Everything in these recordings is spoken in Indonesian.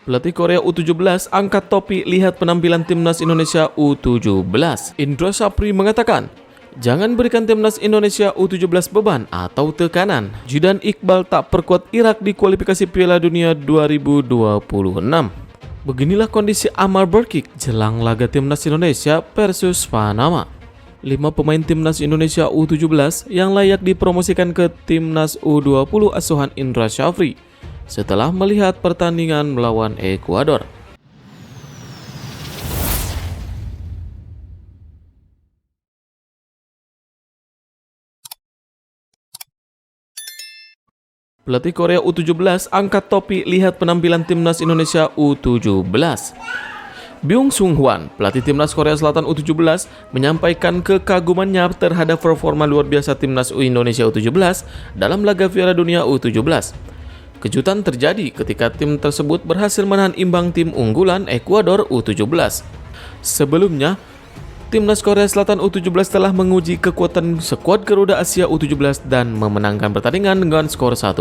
Pelatih Korea U17 angkat topi lihat penampilan timnas Indonesia U17. Indra Sapri mengatakan, jangan berikan timnas Indonesia U17 beban atau tekanan. Zidan Iqbal tak perkuat Irak di kualifikasi Piala Dunia 2026. Beginilah kondisi Amar Berkik jelang laga timnas Indonesia versus Panama. 5 pemain timnas Indonesia U17 yang layak dipromosikan ke timnas U20 asuhan Indra Syafri setelah melihat pertandingan melawan Ekuador. Pelatih Korea U17 angkat topi lihat penampilan timnas Indonesia U17. Byung Sung Hwan, pelatih timnas Korea Selatan U17, menyampaikan kekagumannya terhadap performa luar biasa timnas Indonesia U17 dalam laga Piala Dunia U17. Kejutan terjadi ketika tim tersebut berhasil menahan imbang tim unggulan Ekuador U17. Sebelumnya, timnas Korea Selatan U17 telah menguji kekuatan skuad Garuda Asia U17 dan memenangkan pertandingan dengan skor 1-0.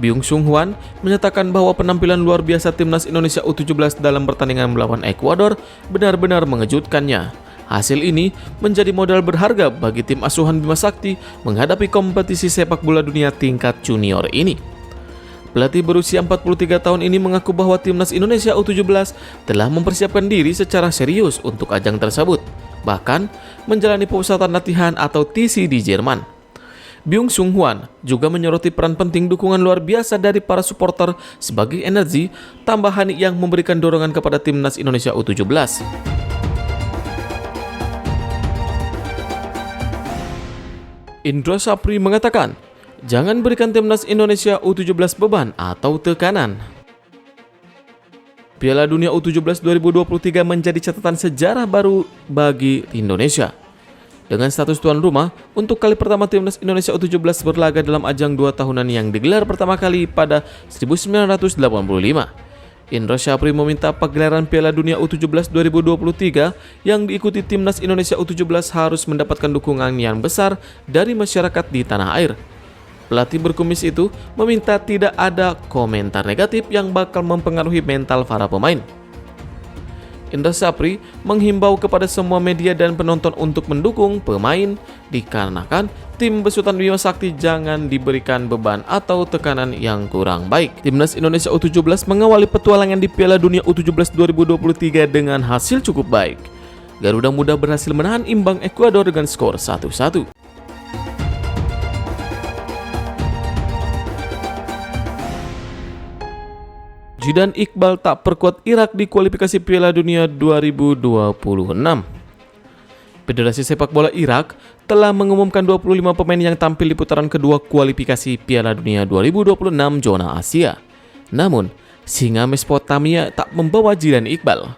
Byung Sung Hwan menyatakan bahwa penampilan luar biasa timnas Indonesia U17 dalam pertandingan melawan Ekuador benar-benar mengejutkannya. Hasil ini menjadi modal berharga bagi tim asuhan Bima Sakti menghadapi kompetisi sepak bola dunia tingkat junior ini. Pelatih berusia 43 tahun ini mengaku bahwa timnas Indonesia U17 telah mempersiapkan diri secara serius untuk ajang tersebut, bahkan menjalani pemusatan latihan atau TC di Jerman. Byung Sung Hwan juga menyoroti peran penting dukungan luar biasa dari para supporter sebagai energi tambahan yang memberikan dorongan kepada timnas Indonesia U17. Indra Sapri mengatakan, jangan berikan timnas Indonesia U17 beban atau tekanan. Piala Dunia U17 2023 menjadi catatan sejarah baru bagi Indonesia. Dengan status tuan rumah, untuk kali pertama timnas Indonesia U17 berlaga dalam ajang 2 tahunan yang digelar pertama kali pada 1985. Indra Syafri meminta pagelaran Piala Dunia U17 2023 yang diikuti timnas Indonesia U17 harus mendapatkan dukungan yang besar dari masyarakat di tanah air. Pelatih berkumis itu meminta tidak ada komentar negatif yang bakal mempengaruhi mental para pemain. Indra Sapri menghimbau kepada semua media dan penonton untuk mendukung pemain dikarenakan tim besutan Bima Sakti jangan diberikan beban atau tekanan yang kurang baik. Timnas Indonesia U17 mengawali petualangan di Piala Dunia U17 2023 dengan hasil cukup baik. Garuda Muda berhasil menahan imbang Ekuador dengan skor 1-1. Zidan Iqbal tak perkuat Irak di kualifikasi Piala Dunia 2026. Federasi Sepak Bola Irak telah mengumumkan 25 pemain yang tampil di putaran kedua kualifikasi Piala Dunia 2026 zona Asia. Namun, singa Mesopotamia tak membawa Zidan Iqbal.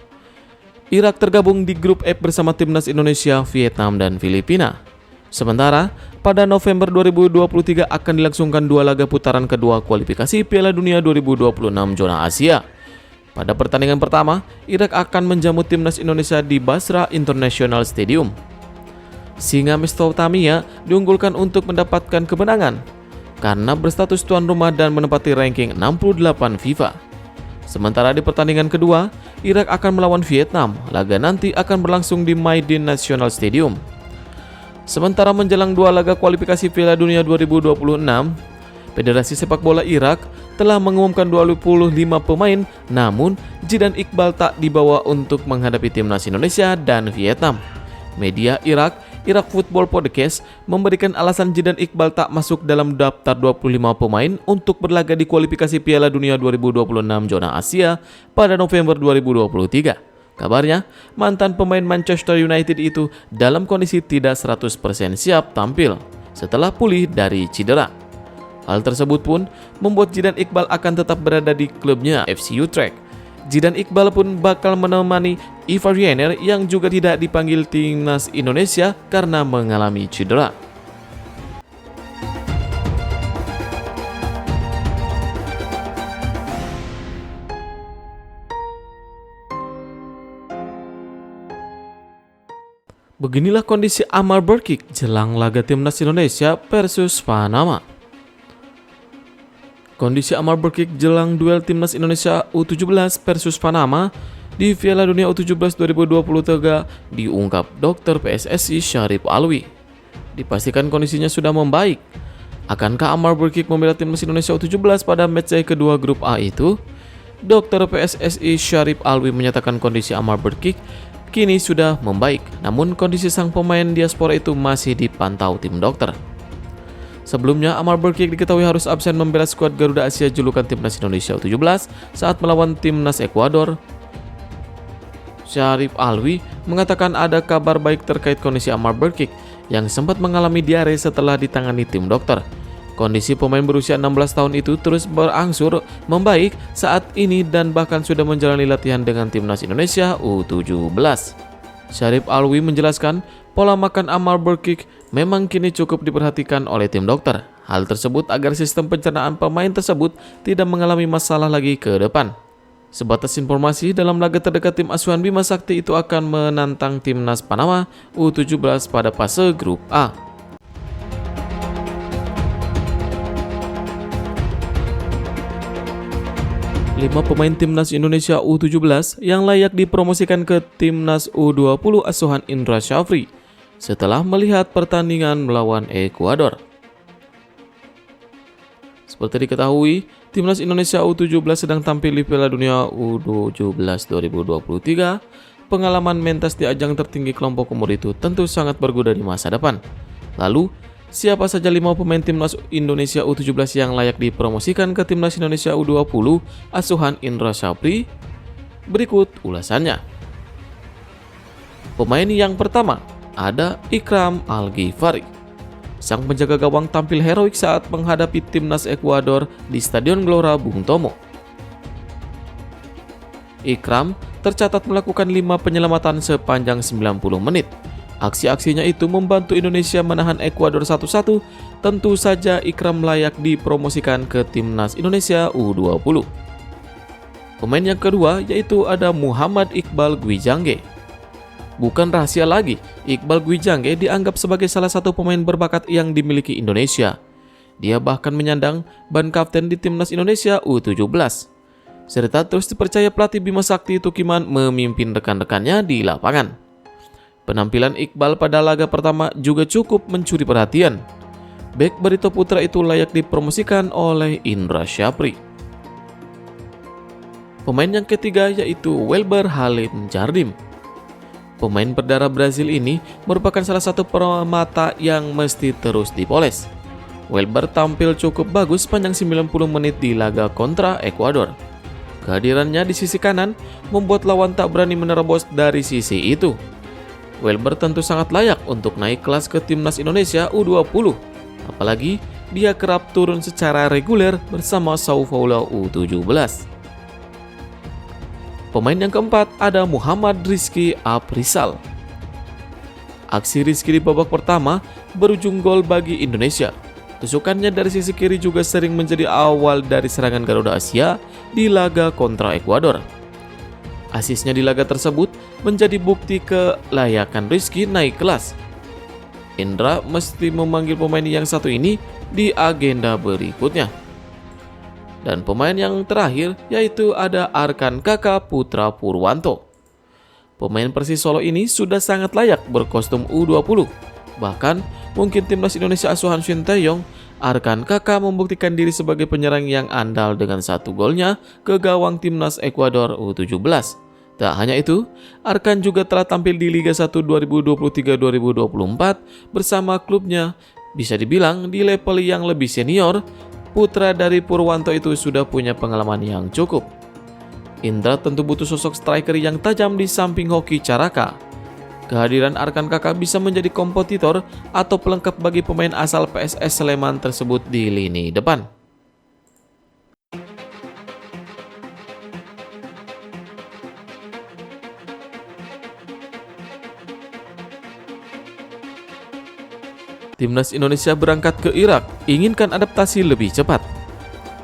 Irak tergabung di grup F bersama timnas Indonesia, Vietnam, dan Filipina. Sementara, pada November 2023 akan dilangsungkan 2 laga putaran kedua kualifikasi Piala Dunia 2026 zona Asia. Pada pertandingan pertama, Irak akan menjamu timnas Indonesia di Basra International Stadium. Singa Mesopotamia diunggulkan untuk mendapatkan kemenangan karena berstatus tuan rumah dan menempati ranking 68 FIFA. Sementara di pertandingan kedua, Irak akan melawan Vietnam. Laga nanti akan berlangsung di Maidin National Stadium. Sementara menjelang 2 laga kualifikasi Piala Dunia 2026, Federasi Sepak Bola Irak telah mengumumkan 25 pemain, namun Zidan Iqbal tak dibawa untuk menghadapi timnas Indonesia dan Vietnam. Media Irak Football Podcast memberikan alasan Zidan Iqbal tak masuk dalam daftar 25 pemain untuk berlaga di kualifikasi Piala Dunia 2026 zona Asia pada November 2023. Kabarnya, mantan pemain Manchester United itu dalam kondisi tidak 100% siap tampil setelah pulih dari cedera. Hal tersebut pun membuat Zidan Iqbal akan tetap berada di klubnya FC Utrecht. Zidan Iqbal pun bakal menemani Ivar Jenner yang juga tidak dipanggil timnas Indonesia karena mengalami cedera. Beginilah kondisi Amar Berkik jelang laga timnas Indonesia versus Panama. Kondisi Amar Berkic jelang duel Timnas Indonesia U17 versus Panama di Piala Dunia U17 2023 diungkap dokter PSSI Syarif Alwi. Dipastikan kondisinya sudah membaik. Akankah Amar Berkic membela Timnas Indonesia U17 pada match kedua grup A itu? Dokter PSSI Syarif Alwi menyatakan kondisi Amar Berkic kini sudah membaik, namun kondisi sang pemain diaspora itu masih dipantau tim dokter. Sebelumnya, Amar Berkic diketahui harus absen membela skuad Garuda Asia julukan Timnas Indonesia U17 saat melawan Timnas Ekuador. Syarif Alwi mengatakan ada kabar baik terkait kondisi Amar Berkic yang sempat mengalami diare setelah ditangani tim dokter. Kondisi pemain berusia 16 tahun itu terus berangsur membaik saat ini dan bahkan sudah menjalani latihan dengan Timnas Indonesia U17. Syarif Alwi menjelaskan pola makan Amar Berkic memang kini cukup diperhatikan oleh tim dokter. Hal tersebut agar sistem pencernaan pemain tersebut tidak mengalami masalah lagi ke depan. Sebatas informasi, dalam laga terdekat tim asuhan Bima Sakti itu akan menantang Timnas Panama U17 pada fase grup A. Lima pemain Timnas Indonesia U17 yang layak dipromosikan ke Timnas U20 asuhan Indra Syafri setelah melihat pertandingan melawan Ekuador. Seperti diketahui, Timnas Indonesia U17 sedang tampil di Piala Dunia U17 2023. Pengalaman mentas di ajang tertinggi kelompok umur itu tentu sangat berguna di masa depan. Lalu, siapa saja 5 pemain Timnas Indonesia U17 yang layak dipromosikan ke Timnas Indonesia U20 asuhan Indra Syafri? Berikut ulasannya. Pemain yang pertama ada Ikram Al-Ghifari. Sang penjaga gawang tampil heroik saat menghadapi Timnas Ekuador di Stadion Gelora Bung Tomo. Ikram tercatat melakukan 5 penyelamatan sepanjang 90 menit. Aksi-aksinya itu membantu Indonesia menahan Ekuador 1-1. Tentu saja Ikram layak dipromosikan ke Timnas Indonesia U20. Pemain yang kedua yaitu ada Muhammad Iqbal Gwijangge. Bukan rahasia lagi, Iqbal Gwijangge dianggap sebagai salah satu pemain berbakat yang dimiliki Indonesia. Dia bahkan menyandang ban kapten di Timnas Indonesia U17. Serta terus dipercaya pelatih Bima Sakti Tukiman memimpin rekan-rekannya di lapangan. Penampilan Iqbal pada laga pertama juga cukup mencuri perhatian. Bek Barito Putra itu layak dipromosikan oleh Indra Syafri. Pemain yang ketiga yaitu Welber Halim Jardim. Pemain berdarah Brazil ini merupakan salah satu permata yang mesti terus dipoles. Welber tampil cukup bagus sepanjang 90 menit di laga kontra Ekuador. Kehadirannya di sisi kanan membuat lawan tak berani menerobos dari sisi itu. Welber tentu sangat layak untuk naik kelas ke Timnas Indonesia U20. Apalagi dia kerap turun secara reguler bersama Sao Paulo U17. Pemain yang keempat ada Muhammad Rizky Aprizal. Aksi Rizky di babak pertama berujung gol bagi Indonesia. Tusukannya dari sisi kiri juga sering menjadi awal dari serangan Garuda Asia di laga kontra Ekuador. Asisnya di laga tersebut menjadi bukti kelayakan Rizky naik kelas. Indra mesti memanggil pemain yang satu ini di agenda berikutnya. Dan pemain yang terakhir yaitu ada Arkan Kakak Putra Purwanto. Pemain Persis Solo ini sudah sangat layak berkostum U20. Bahkan mungkin Timnas Indonesia asuhan Sinteyong, Arkan Kakak membuktikan diri sebagai penyerang yang andal dengan 1 golnya ke gawang Timnas Ekuador U17. Tak hanya itu, Arkan juga telah tampil di Liga 1 2023-2024 bersama klubnya. Bisa dibilang di level yang lebih senior, putra dari Purwanto itu sudah punya pengalaman yang cukup. Indra tentu butuh sosok striker yang tajam di samping Hoki Caraka. Kehadiran Arkan Kakak bisa menjadi kompetitor atau pelengkap bagi pemain asal PSS Sleman tersebut di lini depan. Timnas Indonesia berangkat ke Irak, inginkan adaptasi lebih cepat.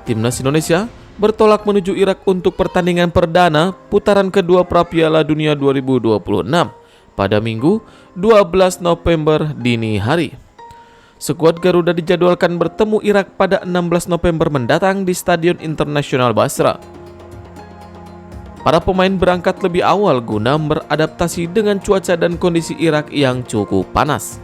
Timnas Indonesia bertolak menuju Irak untuk pertandingan perdana putaran kedua Piala Dunia 2026 pada Minggu 12 November dini hari. skuad Garuda dijadwalkan bertemu Irak pada 16 November mendatang di Stadion Internasional Basra. Para pemain berangkat lebih awal guna beradaptasi dengan cuaca dan kondisi Irak yang cukup panas.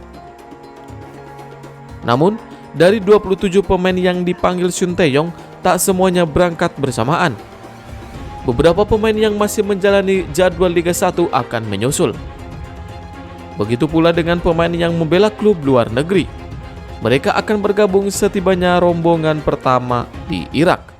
Namun, dari 27 pemain yang dipanggil Sinteyong, tak semuanya berangkat bersamaan. Beberapa pemain yang masih menjalani jadwal Liga 1 akan menyusul. Begitu pula dengan pemain yang membela klub luar negeri. Mereka akan bergabung setibanya rombongan pertama di Irak.